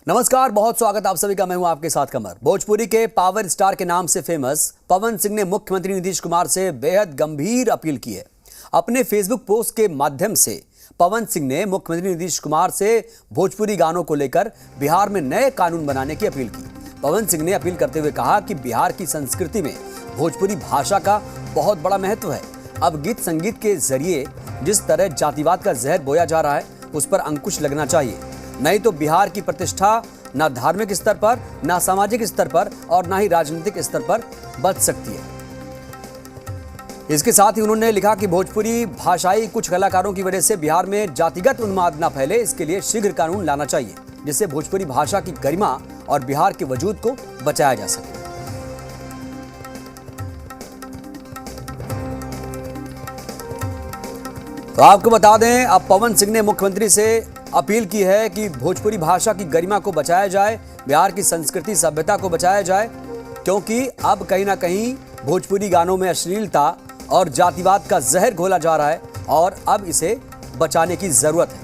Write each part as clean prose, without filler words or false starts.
नमस्कार, बहुत स्वागत आप सभी का। मैं हूं आपके साथ कमर। भोजपुरी के पावर स्टार के नाम से फेमस पवन सिंह ने मुख्यमंत्री नीतीश कुमार से बेहद गंभीर अपील की है। अपने फेसबुक पोस्ट के माध्यम से पवन सिंह ने मुख्यमंत्री नीतीश कुमार से भोजपुरी गानों को लेकर बिहार में नए कानून बनाने की अपील की। पवन सिंह ने अपील करते हुए कहा कि बिहार की संस्कृति में भोजपुरी भाषा का बहुत बड़ा महत्व है। अब गीत संगीत के जरिए जिस तरह जातिवाद का जहर बोया जा रहा है, उस पर अंकुश लगना चाहिए। नहीं तो बिहार की प्रतिष्ठा ना धार्मिक स्तर पर, ना सामाजिक स्तर पर और ना ही राजनीतिक स्तर पर बच सकती है। इसके साथ ही उन्होंने लिखा कि भोजपुरी भाषाई कुछ कलाकारों की वजह से बिहार में जातिगत उन्माद न फैले, इसके लिए शीघ्र कानून लाना चाहिए जिससे भोजपुरी भाषा की गरिमा और बिहार के वजूद को बचाया जा सके। तो आपको बता दें, अब पवन सिंह ने मुख्यमंत्री से अपील की है कि भोजपुरी भाषा की गरिमा को बचाया जाए, बिहार की संस्कृति सभ्यता को बचाया जाए, क्योंकि अब कहीं ना कहीं भोजपुरी गानों में अश्लीलता और जातिवाद का जहर घोला जा रहा है और अब इसे बचाने की जरूरत है।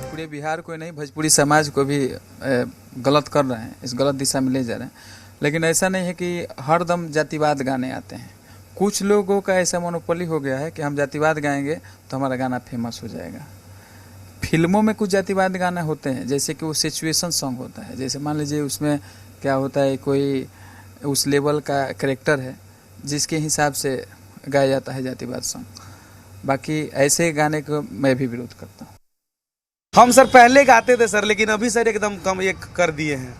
पूरे बिहार को नहीं, भोजपुरी समाज को भी गलत कर रहे हैं, इस गलत दिशा में ले जा रहे हैं। लेकिन ऐसा नहीं है कि हरदम जातिवाद गाने आते हैं। कुछ लोगों का ऐसा मोनोपोली हो गया है कि हम जातिवाद गाएंगे तो हमारा गाना फेमस हो जाएगा। फिल्मों में कुछ जातिवाद गाना होते हैं, जैसे कि वो सिचुएशन सॉन्ग होता है। जैसे मान लीजिए उसमें क्या होता है, कोई उस लेवल का कैरेक्टर है जिसके हिसाब से गाया जाता है जातिवाद सॉन्ग। बाकी ऐसे गाने को मैं भी विरोध करता हूँ। हम सर पहले गाते थे सर, लेकिन अभी सर एकदम कम ये कर दिए हैं।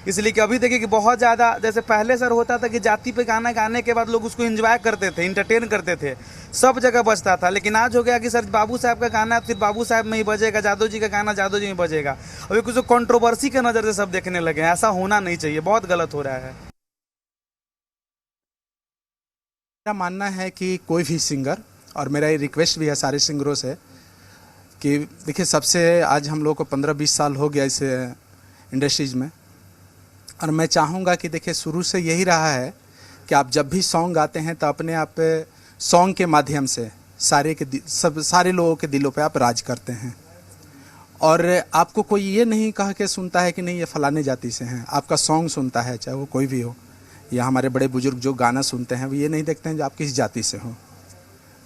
इसलिए कि अभी देखिए कि बहुत ज़्यादा, जैसे पहले सर होता था कि जाति पे गाना गाने के बाद लोग उसको एंजॉय करते थे, इंटरटेन करते थे, सब जगह बजता था। लेकिन आज हो गया कि सर बाबू साहब का गाना सिर्फ बाबू साहब में ही बजेगा, जादव जी का गाना जादव जी में बजेगा। अभी कुछ कंट्रोवर्सी के नज़र से सब देखने लगे हैं। ऐसा होना नहीं चाहिए, बहुत गलत हो रहा है। मेरा मानना है कि कोई भी सिंगर, और मेरा ये रिक्वेस्ट भी है सारे सिंगरों से कि देखिए, सबसे आज हम लोग को 15-20 साल हो गया इस इंडस्ट्रीज में, और मैं चाहूँगा कि देखिए शुरू से यही रहा है कि आप जब भी सॉन्ग गाते हैं तो अपने आप सॉन्ग के माध्यम से सारे लोगों के दिलों पे आप राज करते हैं। और आपको कोई ये नहीं कह के सुनता है कि नहीं ये फलाने जाति से हैं। आपका सॉन्ग सुनता है, चाहे वो कोई भी हो, या हमारे बड़े बुजुर्ग जो गाना सुनते हैं वो ये नहीं देखते हैं जो आप किस जाति से हो।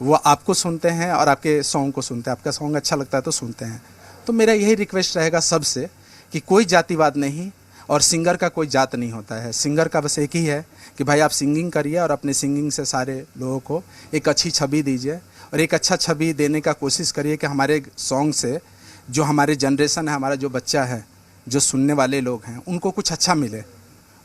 वो आपको सुनते हैं और आपके सॉन्ग को सुनते हैं। आपका सॉन्ग अच्छा लगता है तो सुनते हैं। तो मेरा यही रिक्वेस्ट रहेगा सबसे कि कोई जातिवाद नहीं, और सिंगर का कोई जात नहीं होता है। सिंगर का बस एक ही है कि भाई आप सिंगिंग करिए और अपने सिंगिंग से सारे लोगों को एक अच्छी छवि दीजिए, और एक अच्छा छवि देने का कोशिश करिए कि हमारे सॉन्ग से जो हमारे जनरेशन है, हमारा जो बच्चा है, जो सुनने वाले लोग हैं, उनको कुछ अच्छा मिले,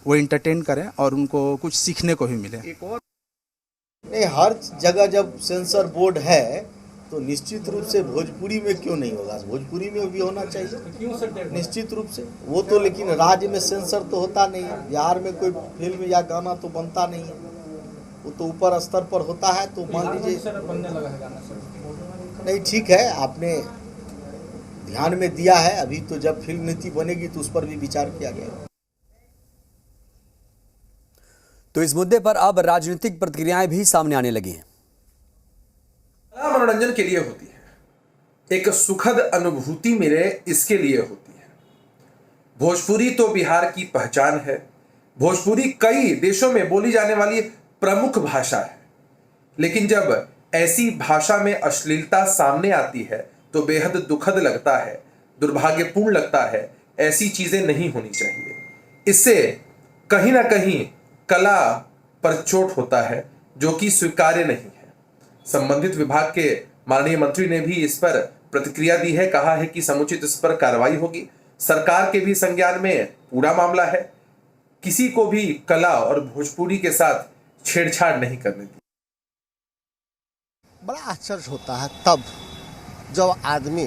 वो इंटरटेन करें और उनको कुछ सीखने को भी मिले। नहीं, हर जगह जब सेंसर बोर्ड है तो निश्चित रूप से भोजपुरी में क्यों नहीं होगा? भोजपुरी में भी होना चाहिए निश्चित रूप से। वो तो लेकिन राज्य में सेंसर तो होता नहीं है। बिहार में कोई फिल्म या गाना तो बनता नहीं है, वो तो ऊपर स्तर पर होता है। तो मान लीजिए नहीं, ठीक है, आपने ध्यान में दिया है। अभी तो जब फिल्म नीति बनेगी तो उस पर भी विचार किया गया। तो इस मुद्दे पर अब राजनीतिक प्रतिक्रियाएं भी सामने आने लगी हैं। मनोरंजन के लिए होती है, एक सुखद अनुभूति मिले इसके लिए होती है। भोजपुरी तो बिहार की पहचान है। भोजपुरी कई देशों में बोली जाने वाली प्रमुख भाषा है। लेकिन जब ऐसी भाषा में अश्लीलता सामने आती है तो बेहद दुखद लगता है, दुर्भाग्यपूर्ण लगता है। ऐसी चीजें नहीं होनी चाहिए। इससे कहीं ना कहीं कला पर चोट होता है, जो कि स्वीकार्य नहीं है। संबंधित विभाग के माननीय मंत्री ने भी इस पर प्रतिक्रिया दी है। कहा है कि समुचित इस पर कार्रवाई होगी। सरकार के भी संज्ञान में पूरा मामला है। किसी को भी कला और भोजपुरी के साथ छेड़छाड़ नहीं करने दी। बड़ा आश्चर्य होता है तब जब आदमी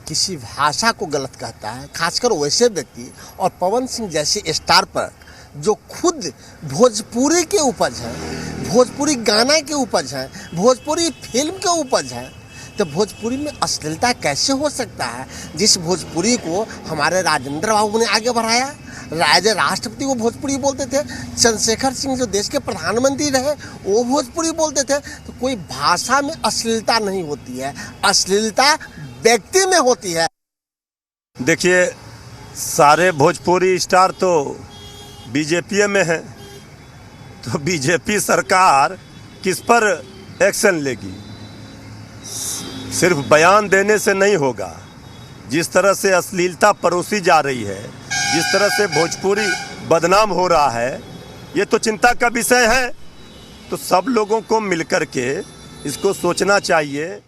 किसी भाषा को गलत कहता है, खासकर वैसे व्यक्ति, और पवन सिंह जैसे स्टार पर जो खुद भोजपुरी के उपज है, भोजपुरी गाना के उपज है, भोजपुरी फिल्म के उपज है, तो भोजपुरी में अश्लीलता कैसे हो सकता है? जिस भोजपुरी को हमारे राजेंद्र बाबू ने आगे बढ़ाया, राजे राष्ट्रपति वो भोजपुरी बोलते थे, चंद्रशेखर सिंह जो देश के प्रधानमंत्री रहे वो भोजपुरी बोलते थे। तो कोई भाषा में अश्लीलता नहीं होती है, अश्लीलता व्यक्ति में होती है। देखिए, सारे भोजपुरी स्टार तो बीजेपी में हैं, तो बीजेपी सरकार किस पर एक्शन लेगी? सिर्फ बयान देने से नहीं होगा। जिस तरह से अश्लीलता परोसी जा रही है, जिस तरह से भोजपुरी बदनाम हो रहा है, ये तो चिंता का विषय है। तो सब लोगों को मिलकर के इसको सोचना चाहिए।